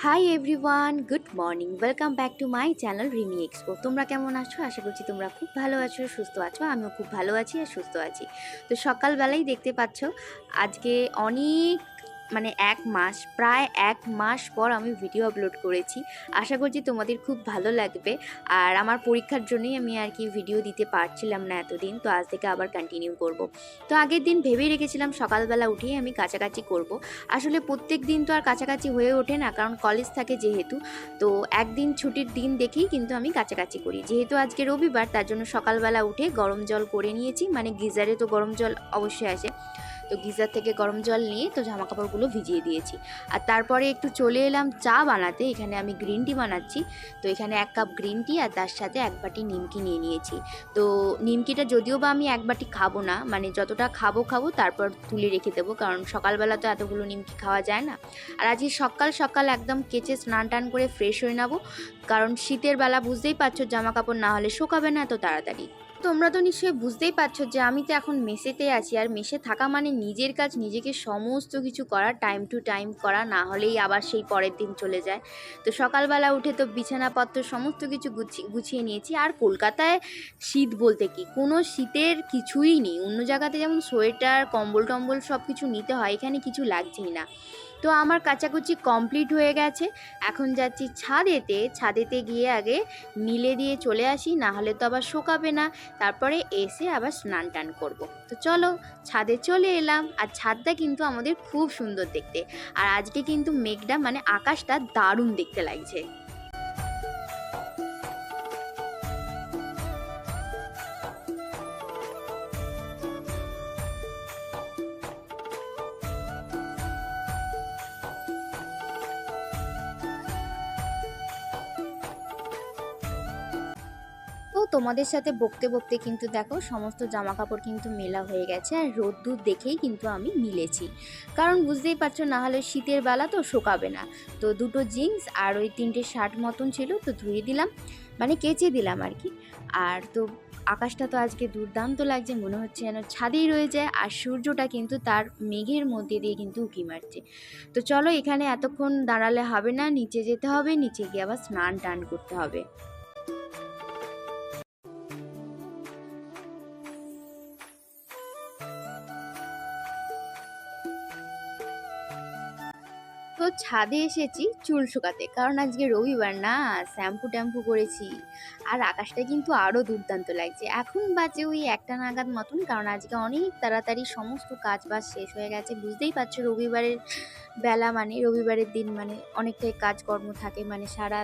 Hi everyone, good morning. Welcome back to my channel Rimi expo. তোমরা কেমন আছো? আশা করছি তোমরা খুব ভালো আছো, সুস্থ আছো। আমিও খুব ভালো আছি আর সুস্থ আছি। তো সকালবেলাই দেখতে পাচ্ছ আজকে অনেক প্রায় এক মাস পর আমি ভিডিও আপলোড করেছি। আশা করছি তোমাদের খুব ভালো লাগবে। আর আমার পরীক্ষার জন্যই আমি আর কি ভিডিও দিতে পারছিলাম না এতদিন, তো আজ থেকে আবার কন্টিনিউ করব। তো আগের দিন ভেবেই রেখেছিলাম সকালবেলা উঠেই আমি কাছাকাছি করব। আসলে প্রত্যেক দিন তো আর কাছাকাছি হয়ে ওঠে না, কারণ কলেজ থাকে যেহেতু। তো একদিন ছুটির দিন দেখেই কিন্তু আমি কাছাকাছি করি। যেহেতু আজকে রবিবার, তার জন্য সকালবেলা উঠে গরম জল করে নিয়েছি, মানে গিজারে তো গরম জল অবশ্যই আসে, তো গিজার থেকে গরম জল নিয়ে তো জামা কাপড়গুলো ভিজিয়ে দিয়েছি। আর তারপরে একটু চলে এলাম চা বানাতে। এখানে আমি গ্রিন টি বানাচ্ছি। তো এখানে 1 কাপ গ্রিন টি আর তার সাথে 1 বাটি নিমকি নিয়ে নিয়েছি। তো নিমকিটা যদিও বা আমি 1 বাটি খাবো না, মানে যতটা খাবো তারপর তুলে রেখে দেবো, কারণ সকালবেলা তো এতগুলো নিমকি খাওয়া যায় না। আর আজকে সকাল সকাল একদম কেচে স্নান টান করে ফ্রেশ হয়ে নেবো, কারণ শীতের বেলা বুঝতেই পারছো জামা কাপড় না হলে শুকাবে না এত তাড়াতাড়ি। তোমরা তো নিশ্চয়ই বুঝতেই পারছো যে আমি তো এখন মেসেতে আছি, আর মেসে থাকা মানে নিজের কাজ নিজেকে সমস্ত কিছু করা, টাইম টু টাইম করা, না হলেই আবার সেই পরের দিন চলে যায়। তো সকালবেলা উঠে তো বিছানাপত্র সমস্ত কিছু গুছিয়ে নিয়েছি। আর কলকাতায় শীত বলতে কি কোনো শীতের কিছুই নেই। অন্য জায়গাতে যেমন সোয়েটার কম্বল টম্বল সব কিছু নিতে হয়, এখানে কিছু লাগছেই না। তো আমার কাচাকুচি কমপ্লিট হয়ে গেছে। এখন যাচ্ছি ছাদেতে গিয়ে আগে মিলে দিয়ে চলে আসি, না হলে তো আবার শোকাবে না। তারপরে এসে আবার স্নান টান করব। তো চলো ছাদে চলে এলাম। আর ছাদটা কিন্তু আমাদের খুব সুন্দর দেখতে। আর আজকে কিন্তু মেঘটা মানে আকাশটা দারুণ দেখতে লাগছে। তো তোমাদের সাথে বকতে বকতে কিন্তু দেখো সমস্ত জামা কাপড় কিন্তু মেলা হয়ে গেছে। আর রোদ্দুর দেখেই কিন্তু আমি মিলেছি, কারণ বুঝতেই পারছো না হলে শীতের বেলা তো শোকাবে না। তো দুটো জিন্স আর ওই 3টে শার্ট মতন ছিল, তো ধুয়ে দিলাম, মানে কেচে দিলাম আর কি। আর তো আকাশটা তো আজকে দুর্দান্ত লাগছে, মনে হচ্ছে যেন ছাদেই রয়ে যায়। আর সূর্যটা কিন্তু তার মেঘের মধ্যে দিয়ে কিন্তু উঁকি মারছে। তো চলো এখানে এতক্ষণ দাঁড়ালে হবে না, নিচে যেতে হবে, নিচে গিয়ে আবার স্নান টান করতে হবে। তো ছাদে এসেছি চুল শুকাতে, কারণ আজকে রবিবার না, শ্যাম্পু ট্যাম্পু করেছি। আর আকাশটা কিন্তু আরও দুর্দান্ত লাগছে। এখন বাজে ওই 1টা নাগাদ মতন, কারণ আজকে অনেক তাড়াতাড়ি সমস্ত কাজ বাজ শেষ হয়ে গেছে। বুঝতেই পারছো রবিবারের বেলা মানে রবিবারের দিন মানে অনেকটাই কাজকর্ম থাকে, মানে সারা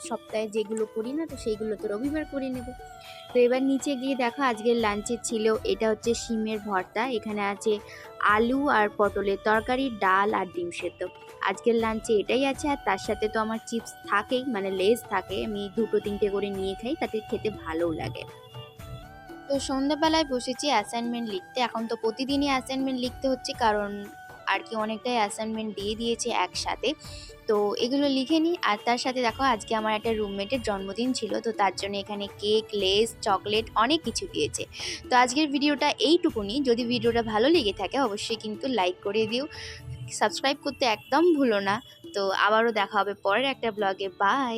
সপ্তাহে যেগুলো করি না তো সেইগুলো তো রবিবার করে নেব। তো এবার নিচে গিয়ে দেখো আজকের লাঞ্চে ছিল, এটা হচ্ছে শিমের ভর্তা, এখানে আছে আলু আর পটলের তরকারি, ডাল আর ডিম সেদ্ধ। আজকের লাঞ্চে এটাই আছে। আর তার সাথে তো আমার চিপস থাকেই, মানে লেজ থাকে, আমি 2-3টে করে নিয়ে খাই, তাতে খেতে ভালোও লাগে। তো সন্ধ্যাবেলায় বসেছি অ্যাসাইনমেন্ট লিখতে। এখন তো প্রতিদিনই অ্যাসাইনমেন্ট লিখতে হচ্ছে, কারণ আর কি অনেকটাই অ্যাসাইনমেন্ট দিয়ে দিয়েছে একসাথে। তো এগুলো লিখে নিই। আর তার সাথে দেখো আজকে আমার একটা রুমমেটের জন্মদিন ছিল, তো তার জন্য এখানে কেক, লেস, চকলেট অনেক কিছু দিয়েছে। তো আজকের ভিডিওটা এইটুকুনি। যদি ভিডিওটা ভালো লেগে থাকে অবশ্যই কিন্তু লাইক করে দিও, সাবস্ক্রাইব করতে একদম ভুলো না। তো আবারও দেখা হবে পরের একটা ব্লগে। বাই।